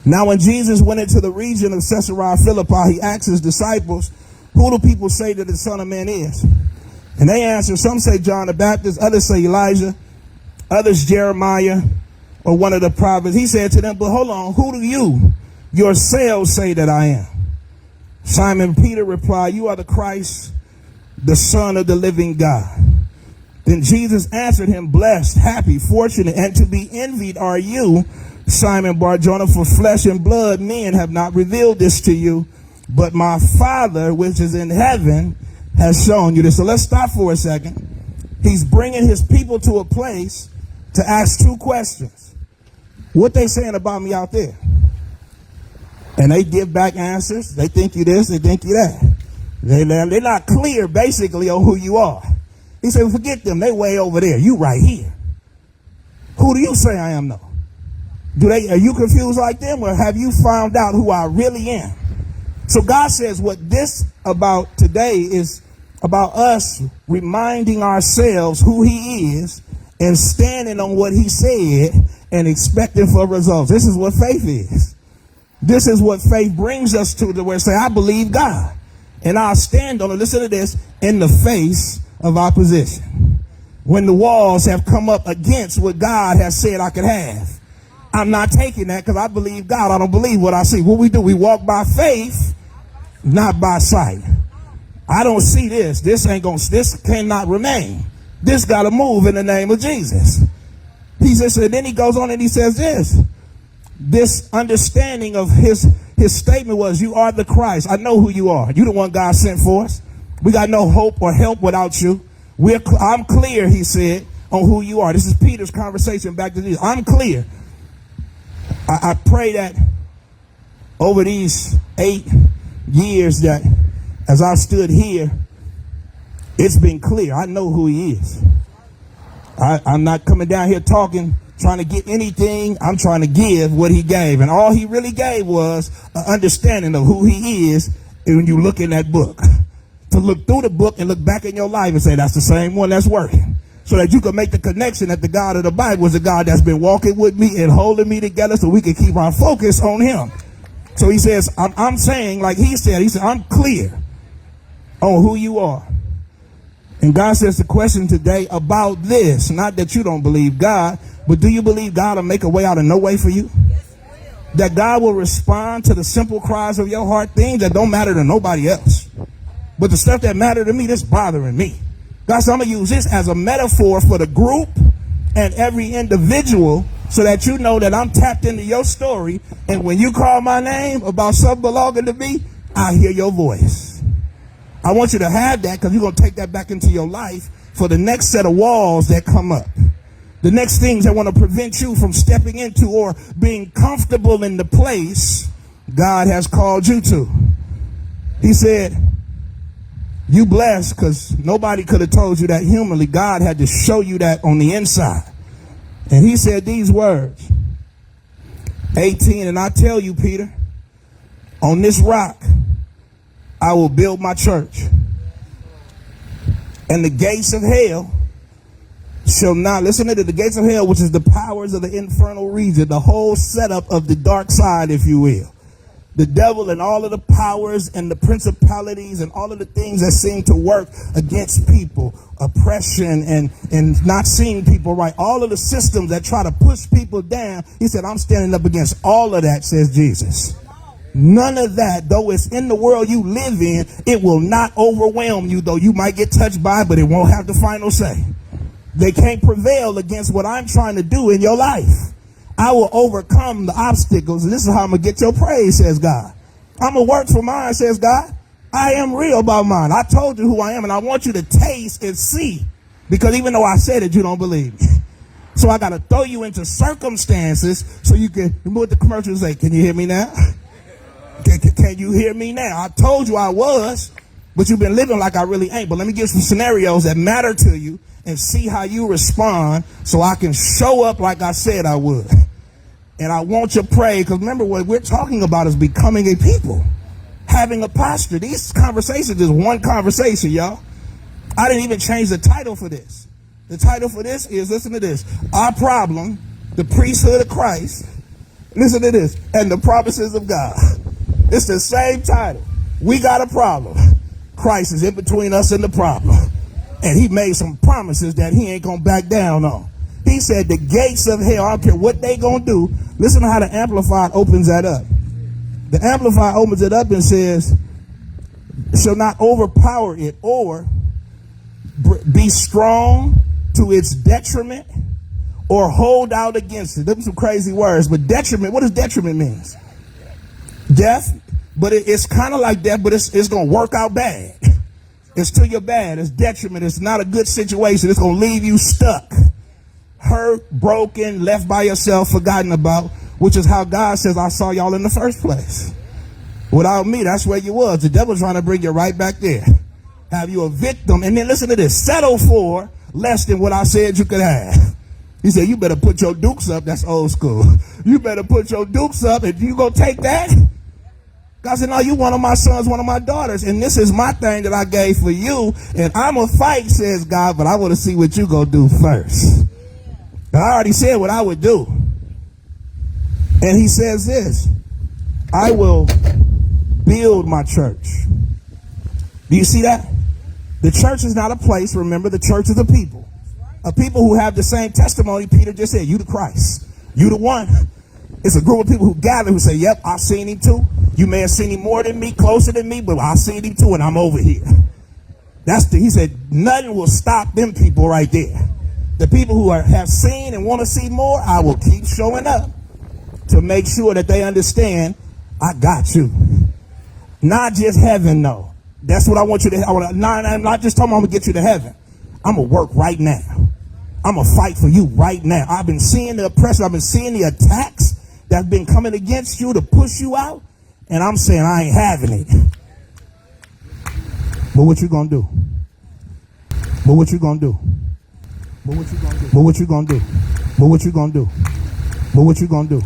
Now when Jesus went into the region of Caesarea Philippi, he asked his disciples, who do people say that the Son of Man is? And they answered, some say John the Baptist, others say Elijah, others Jeremiah, or one of the prophets. He said to them, but hold on, who do you yourselves say that I am? Simon Peter replied, you are the Christ, the Son of the living God. Then Jesus answered him, blessed, happy, fortunate, and to be envied are you, Simon Bar-Jonah, for flesh and blood men have not revealed this to you, but my Father which is in heaven has shown you this. So let's stop for a second. He's bringing his people to a place to ask two questions. What they saying about me out there? And they give back answers. They think you this, they think you that. They're not clear basically on who you are. He said, forget them. They way over there. You right here. Who do you say I am though? Are you confused like them, or have you found out who I really am? So God says what this about today is about us reminding ourselves who he is and standing on what he said and expecting for results. This is what faith is. This is what faith brings us to, where say, I believe God and I'll stand on it. Listen to this, in the face of opposition. When the walls have come up against what God has said I could have, I'm not taking that because I believe God. I don't believe what I see. What we do, we walk by faith, not by sight. I don't see this. This cannot remain. This got to move in the name of Jesus. He says, and then he goes on and he says this understanding of his statement was, you are the Christ. I know who you are. You the one God sent for us. We got no hope or help without you. I'm clear, he said, on who you are. This is Peter's conversation back to Jesus. I'm clear. I pray that over these 8 years that as I stood here, it's been clear. I know who he is. I'm not coming down here talking, trying to get anything. I'm trying to give what he gave. And all he really gave was an understanding of who he is. And when you look in that book, to look through the book and look back in your life and say, that's the same one that's working. So that you can make the connection that the God of the Bible is the God that's been walking with me and holding me together so we can keep our focus on him. So he says, I'm saying, like he said, I'm clear on who you are. And God says the question today about this, not that you don't believe God, but do you believe God will make a way out of no way for you? That God will respond to the simple cries of your heart, things that don't matter to nobody else. But the stuff that matter to me, that's bothering me. God said, I'm going to use this as a metaphor for the group and every individual so that you know that I'm tapped into your story. And when you call my name about something belonging to me, I hear your voice. I want you to have that because you're going to take that back into your life for the next set of walls that come up. The next things that want to prevent you from stepping into or being comfortable in the place God has called you to. He said, you blessed because nobody could have told you that humanly. God had to show you that on the inside. And he said these words, 18, and I tell you, Peter, on this rock, I will build my church. And the gates of hell shall not, listen to the gates of hell, which is the powers of the infernal region, the whole setup of the dark side, if you will. The devil and all of the powers and the principalities and all of the things that seem to work against people, oppression and not seeing people right, all of the systems that try to push people down. He said, I'm standing up against all of that, says Jesus. None of that, though it's in the world you live in, it will not overwhelm you, though you might get touched by it, but it won't have the final say. They can't prevail against what I'm trying to do in your life. I will overcome the obstacles, and this is how I'm going to get your praise, says God. I'm going to work for mine, says God. I am real about mine. I told you who I am, and I want you to taste and see, because even though I said it, you don't believe me. So I got to throw you into circumstances so you can, what the commercials say, can you hear me now? Can you hear me now? I told you I was, but you've been living like I really ain't. But let me give some scenarios that matter to you and see how you respond so I can show up like I said I would. And I want you to pray, because remember what we're talking about is becoming a people, having a posture. These conversations is one conversation, y'all. I didn't even change the title for this. The title for this is, listen to this, Our Problem, the Priesthood of Christ. Listen to this. And the promises of God. It's the same title. We got a problem. Christ is in between us and the problem. And he made some promises that he ain't going to back down on. He said the gates of hell, I don't care what they going to do. Listen to how the Amplified opens that up. The Amplified opens it up and says, shall not overpower it or be strong to its detriment or hold out against it. Those are some crazy words, but detriment, what does detriment means? Death, but it's kind of like death, but it's going to work out bad. It's to your bad. It's detriment. It's not a good situation. It's going to leave you stuck, hurt, broken, left by yourself, forgotten about, which is how God says, I saw y'all in the first place. Without me, that's where you was. The devil's trying to bring you right back there. Have you a victim? And then listen to this. Settle for less than what I said you could have. He said, you better put your dukes up. That's old school. You better put your dukes up. And you gonna take that? God said, no, you one of my sons, one of my daughters. And this is my thing that I gave for you. And I'm a fight, says God, but I want to see what you gonna do first. I already said what I would do. And he says this, I will build my church. Do you see that? The church is not a place. Remember, the church is a people. A people who have the same testimony Peter just said. You the Christ. You the one. It's a group of people who gather who say, yep, I've seen him too. You may have seen him more than me, closer than me, but I've seen him too, and I'm over here. He said, nothing will stop them people right there. The people who have seen and want to see more, I will keep showing up to make sure that they understand, I got you. Not just heaven, no. That's what I want you to, I'm not just talking about I'm going to get you to heaven. I'm going to work right now. I'm going to fight for you right now. I've been seeing the oppression. I've been seeing the attacks that have been coming against you to push you out. And I'm saying I ain't having it. But what you going to do? But what you going to do? But what you going to do? But what you going to do? But what you going to do? But what you going to do?